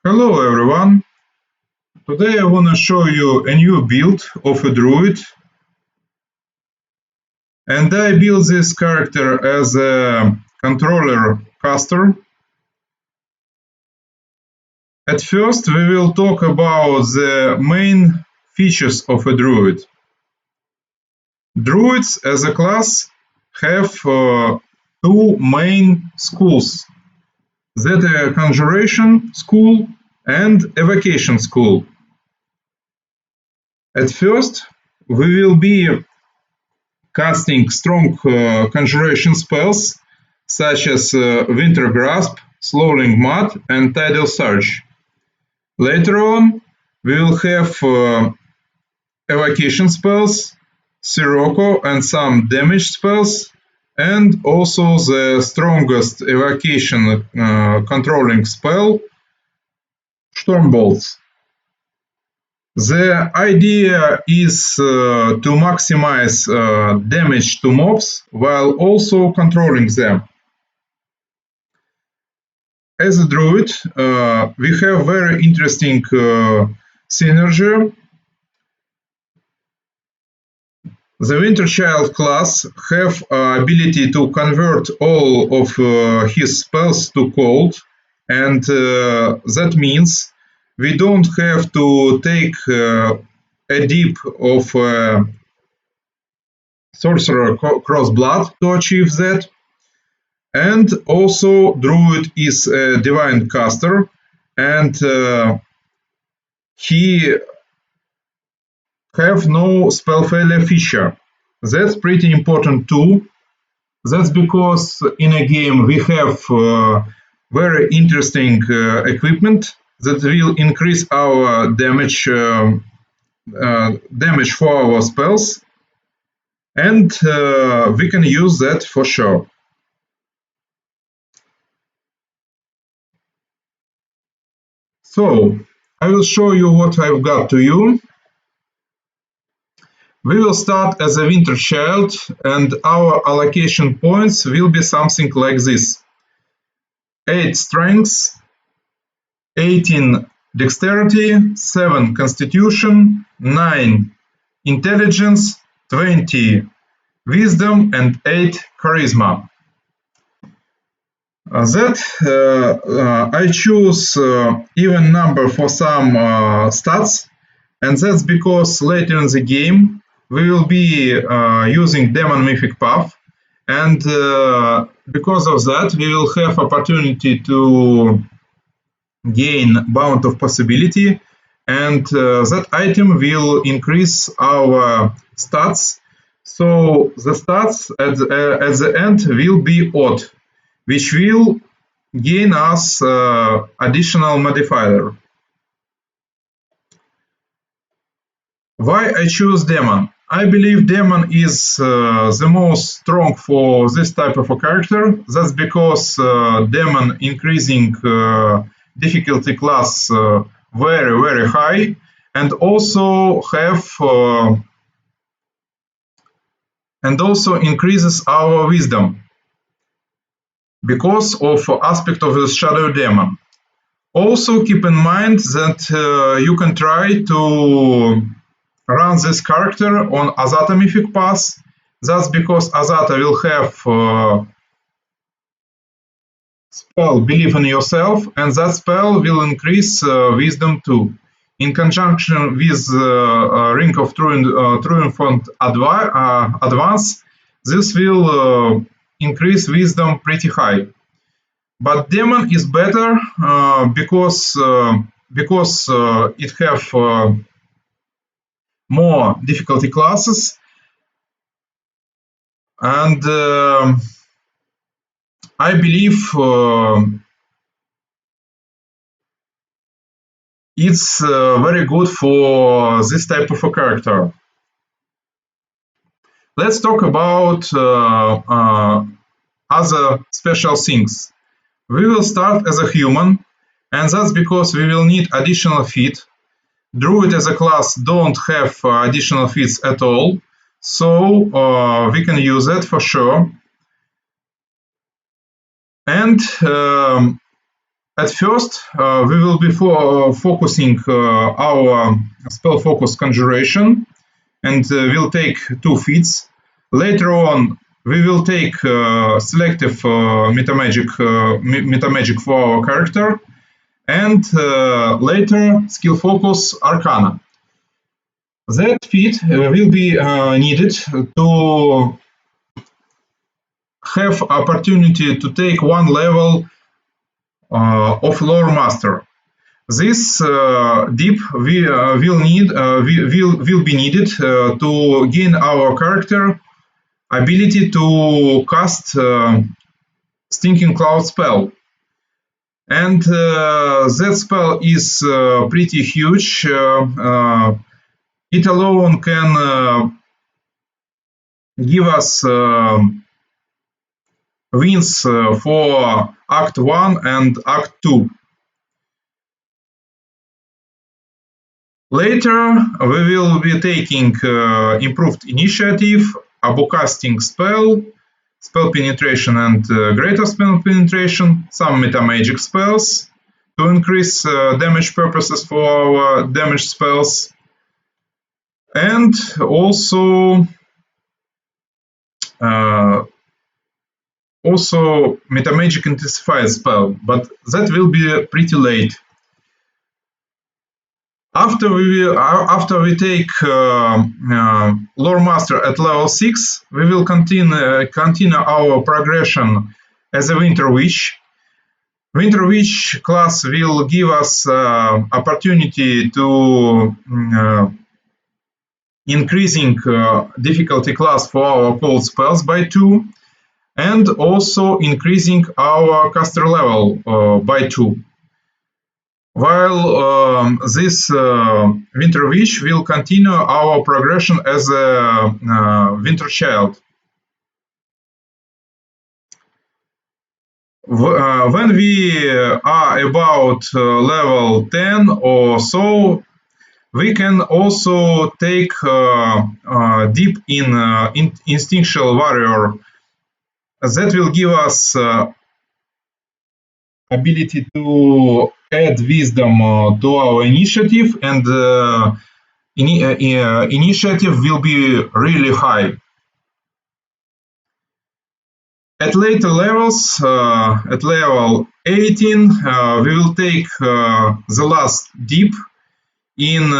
Hello everyone, today I want to show you a new build of a druid, and I built this character as a controller caster. At first we will talk about the main features of a druid. Druids as a class have two main schools, that are conjuration school and evocation school. At first we will be casting strong conjuration spells such as Winter Grasp, Slowing Mud, and Tidal Surge. Later on, we will have evocation spells, Sirocco, and some damage spells, and also the strongest evocation controlling spell, Storm Bolts. The idea is to maximize damage to mobs while also controlling them. As a druid, we have very interesting synergy. The Winter Child class have ability to convert all of his spells to cold, and that means we don't have to take a dip of Sorcerer Crossblood to achieve that. And also Druid is a divine caster, and he have no spell failure feature. That's pretty important too. That's because in a game we have very interesting equipment that will increase our damage for our spells, and we can use that for sure. So I will show you what I've got to you. We will start as a Winter Child, and our allocation points will be something like this: 8 Strength, 18 Dexterity, 7 Constitution, 9 Intelligence, 20 Wisdom, and 8 Charisma. I choose even number for some stats, and that's because later in the game we will be using Demon Mythic Path, and because of that we will have opportunity to gain Bound of Possibility, and that item will increase our stats. So the stats at the end will be odd, which will gain us additional modifier. Why I choose Demon? I believe Demon is the most strong for this type of a character. That's because Demon increasing difficulty class very high, and also increases our wisdom because of aspect of the Shadow Demon. Also keep in mind that you can try to run this character on Azata Mythic Pass. That's because Azata will have spell Believe in Yourself, and that spell will increase wisdom too. In conjunction with Ring of Triumphant Advance, this will increase wisdom pretty high. But Demon is better because it have more difficulty classes, and I believe it's very good for this type of a character. Let's talk about other special things. We will start as a human, and that's because we will need additional feat. Druid as a class don't have additional feats at all, so we can use that for sure. And At first, we will be focusing our spell focus conjuration, and we'll take 2 feats. Later on, we will take selective metamagic for our character, and later skill focus arcana. That feat will be needed to have opportunity to take 1 level of lore master. This dip will be needed to gain our character ability to cast Stinking Cloud spell. And that spell is pretty huge. It alone can give us wins for Act 1 and Act 2. Later, we will be taking improved initiative, abocasting spell, spell penetration and greater spell penetration, some metamagic spells to increase damage purposes for our damage spells, and also metamagic intensified spell, but that will be pretty late. After we take Lore Master at level 6, we will continue our progression as a Winter Witch. Winter Witch class will give us opportunity to increasing difficulty class for our cold spells by 2, and also increasing our caster level by 2. While this Winter Witch will continue our progression as a Winter Child. When we are about level 10 or so, we can also take deep in Instinctual Warrior. That will give us ability to add wisdom to our initiative, and initiative will be really high. At later levels, at level 18, we will take the last dip in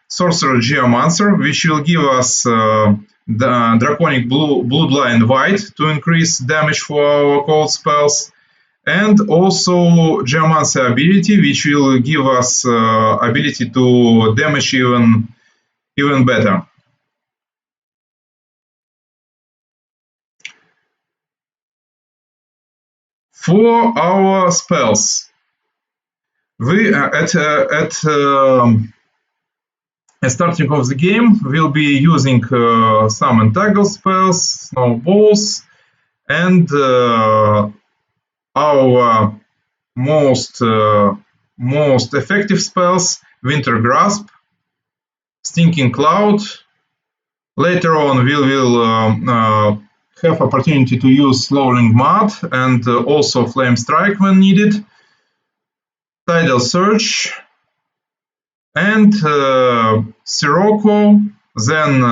Sorcerer Geomancer, which will give us the Draconic Bloodline White to increase damage for our cold spells, and also Geomancer ability, which will give us ability to damage even better. For our spells, we at starting of the game we'll be using some entangle spells, snowballs, and our most effective spells: Winter Grasp, Stinking Cloud. Later on, we will have opportunity to use Slowing Mud and also Flame Strike when needed, Tidal Surge, and Sirocco. Then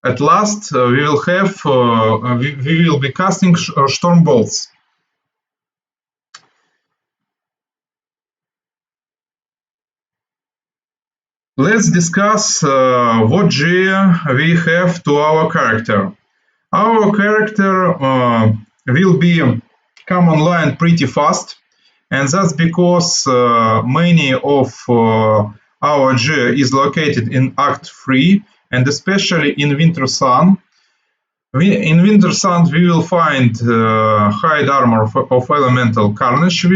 at last we will have we will be casting Storm Bolts. Let's discuss what gear we have to our character. Our character will be come online pretty fast, and that's because many of our gear is located in Act 3, and especially in Winter Sun. In Winter Sun we will find hide armor of Elemental Carnage,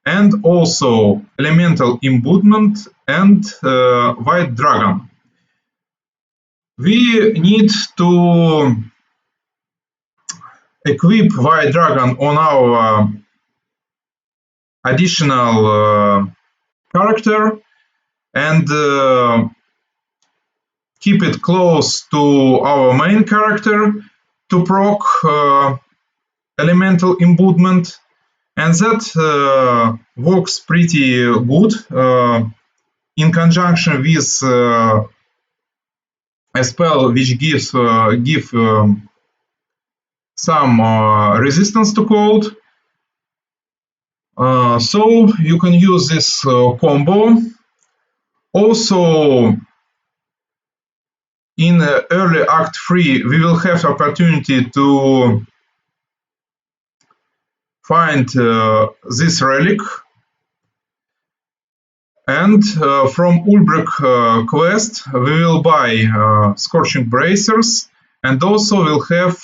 and also Elemental Embodiment and White Dragon. We need to equip White Dragon on our additional character and keep it close to our main character to proc elemental embodiment, and that works pretty good in conjunction with a spell which give some resistance to cold. So you can use this combo. Also, in early Act 3, we will have opportunity to find this relic. And from Ulbrich quest, we will buy Scorching Bracers, and also we'll have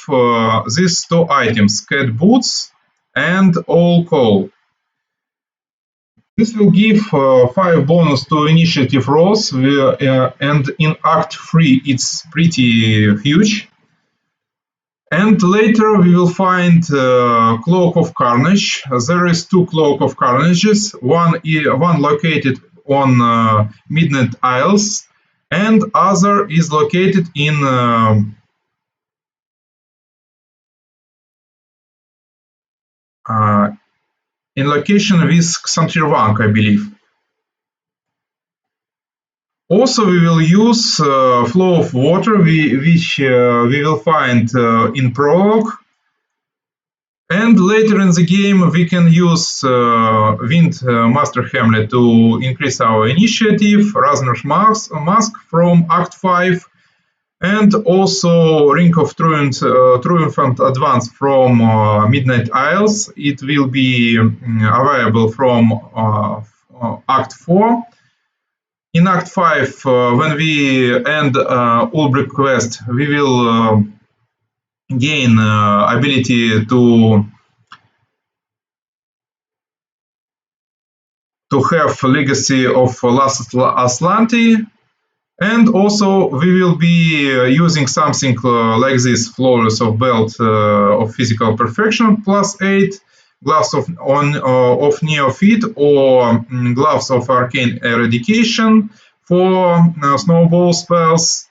these two items, Cat Boots and All Coal. This will give 5 bonus to initiative rolls, and in Act 3 it's pretty huge. And later we will find Cloak of Carnage. There is 2 Cloak of Carnages, one located on Midnight Isles, and other is located in location with Xantrivank, I believe. Also, we will use Flow of Water, which we will find in Prologue. And later in the game, we can use Wind Master Hamlet to increase our initiative, Razner's Mask from Act 5, and also Ring of Triumphant Advance from Midnight Isles. It will be available from Act 4. In Act 5, when we end Ulbrich quest, we will gain ability to have Legacy of Last Aslanti, and also we will be using something like this, Flawless of Belt of Physical Perfection +8, Gloves of Neophyte or Gloves of Arcane Eradication for snowball spells,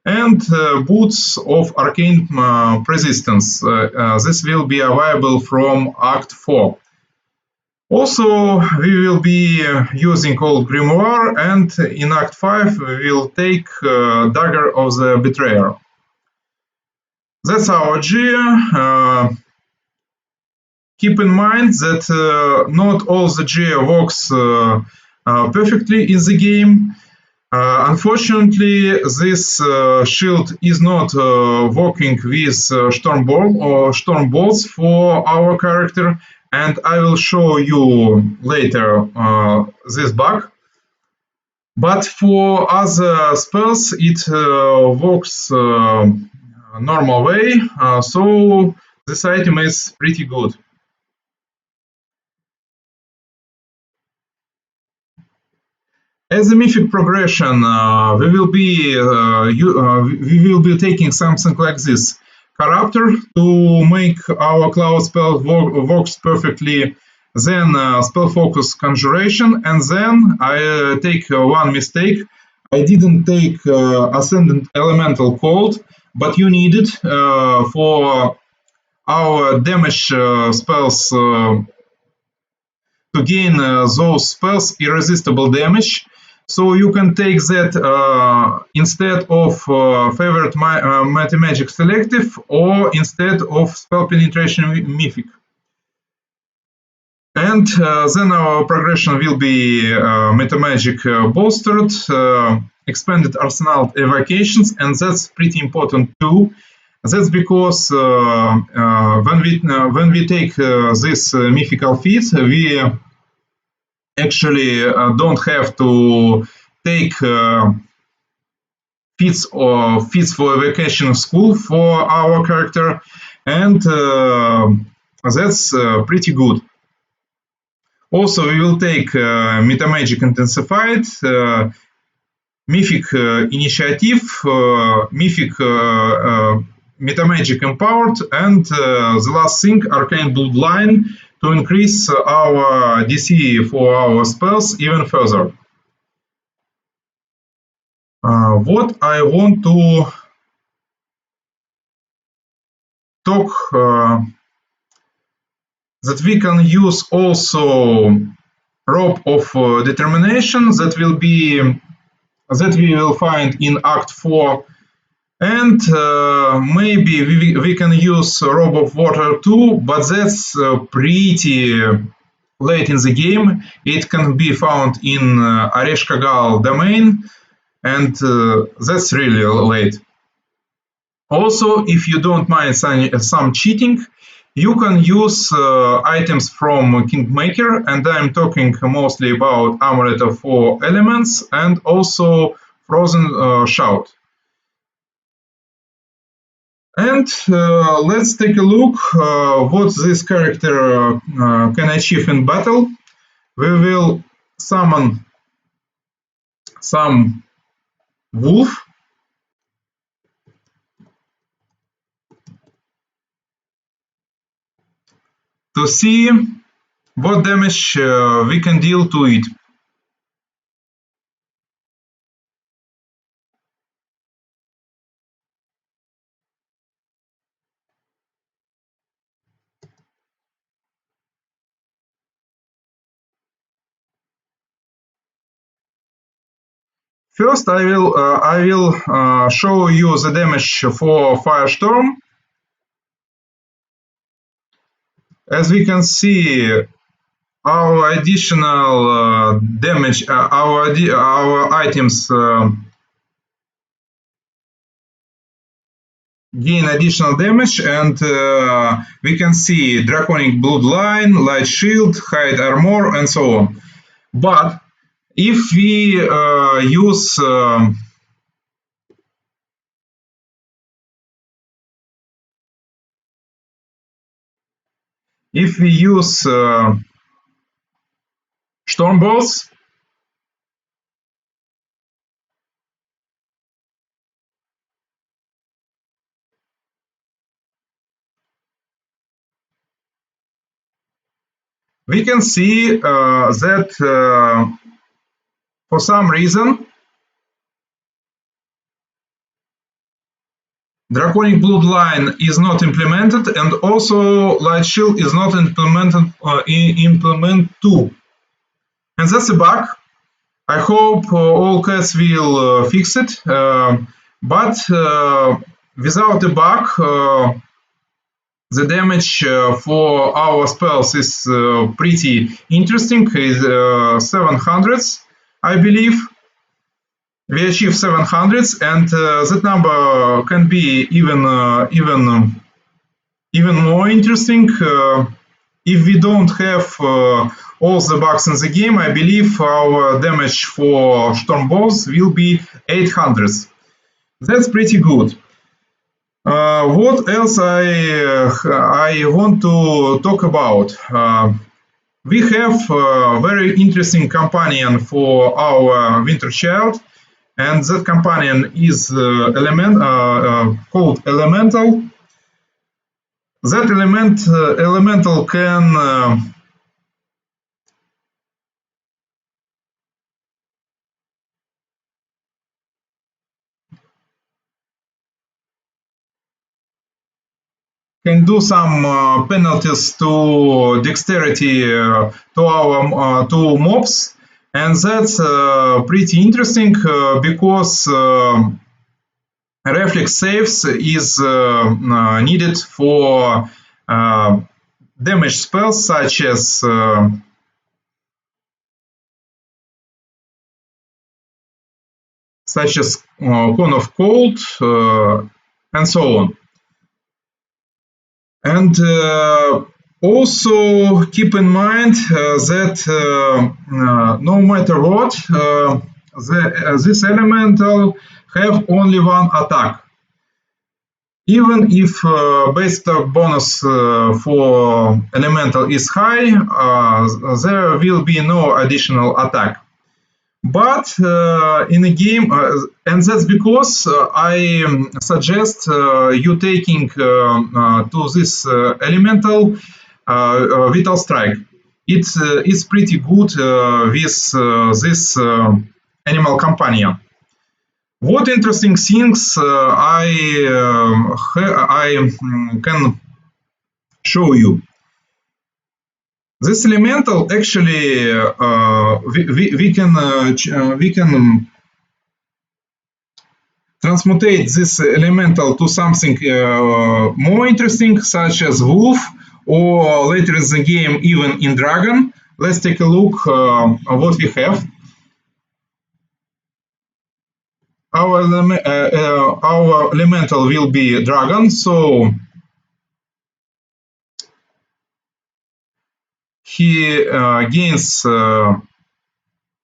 and Boots of Arcane Persistence. This will be available from Act 4. Also, we will be using Old Grimoire, and in Act 5 we will take Dagger of the Betrayer. That's our GEA. Keep in mind that not all the GEA works perfectly in the game. Unfortunately, this shield is not working with Storm Bolts for our character, and I will show you later this bug. But for other spells, it works normal way, so this item is pretty good. As a Mythic progression, we will be taking something like this. Corruptor to make our cloud spell works perfectly, then spell focus conjuration, and then I take one mistake. I didn't take ascendant elemental cold, but you need it for our damage spells to gain those spells irresistible damage. So you can take that instead of favorite Mathemagic Selective or instead of Spell Penetration Mythic. And then our progression will be Metamagic bolstered, expanded arsenal evocations, and that's pretty important too. That's because when we take this mythical feats, we actually don't have to take feats for evocation school for our character, and that's pretty good. Also, we will take Metamagic Intensified, Mythic Initiative, Mythic Metamagic Empowered, and the last thing, Arcane Bloodline, to increase our DC for our spells even further. What I want to talk that we can use also rope of determination that we will find in Act 4, and maybe we can use rope of water too, but that's pretty late in the game. It can be found in Areshkagal domain, and that's really late. Also, if you don't mind some cheating, you can use items from Kingmaker, and I'm talking mostly about Amulet of 4 Elements and also Frozen Shout. And let's take a look what this character can achieve in battle. We will summon some wolf to see what damage we can deal to it. First, I will show you the damage for Firestorm. As we can see, our additional damage, our items gain additional damage, and we can see Draconic Bloodline, Light Shield, Hide Armor, and so on. But if we use Storm Balls, we can see that for some reason Draconic Bloodline is not implemented, and also Light Shield is not implemented implement too. And that's a bug. I hope all cats will fix it. But without a bug, the damage for our spells is pretty interesting. Is 700s, I believe. We achieve 700s, and that number can be even more interesting if we don't have all the bugs in the game. I believe our damage for Storm Balls will be 800s. That's pretty good. What else I want to talk about? We have a very interesting companion for our Winter Child, and that companion is called Elemental. That elemental can do some penalties to dexterity to our to mobs, and that's pretty interesting because reflex saves is needed for damage spells such as Cone of Cold and so on. And also keep in mind that no matter what, this elemental have only one attack. Even if base attack bonus for elemental is high, there will be no additional attack. But in a game, and that's because I suggest you taking to this elemental Vital Strike. It's pretty good with this animal companion. What interesting things I can show you? This elemental actually we can transmutate this elemental to something more interesting, such as wolf, or later in the game even in dragon. Let's take a look what we have. Our elemental will be dragon, so he gains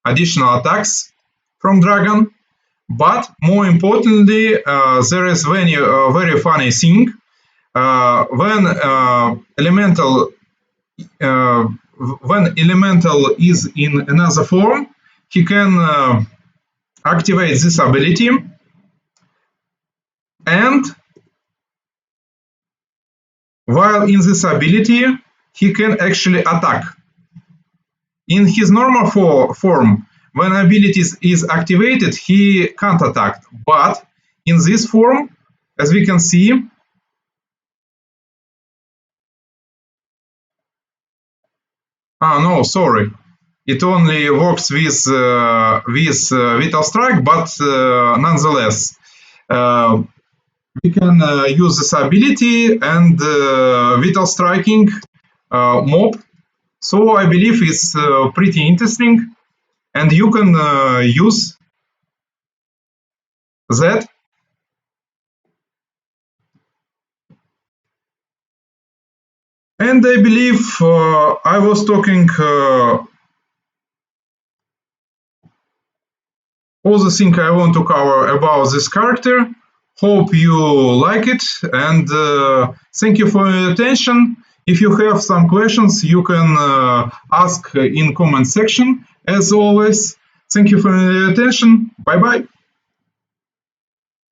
additional attacks from dragon. But more importantly, there is very funny thing. When elemental is in another form, he can activate this ability, and while in this ability, he can actually attack. In his normal form, when ability is activated, he can't attack. But in this form, as we can see, no, sorry, it only works with Vital Strike, but nonetheless, we can use this ability and Vital Striking mob. So I believe it's pretty interesting, and you can use that. And I believe I was talking all the things I want to cover about this character. Hope you like it, and thank you for your attention. If you have some questions, you can ask in comment section. As always, thank you for your attention. Bye bye.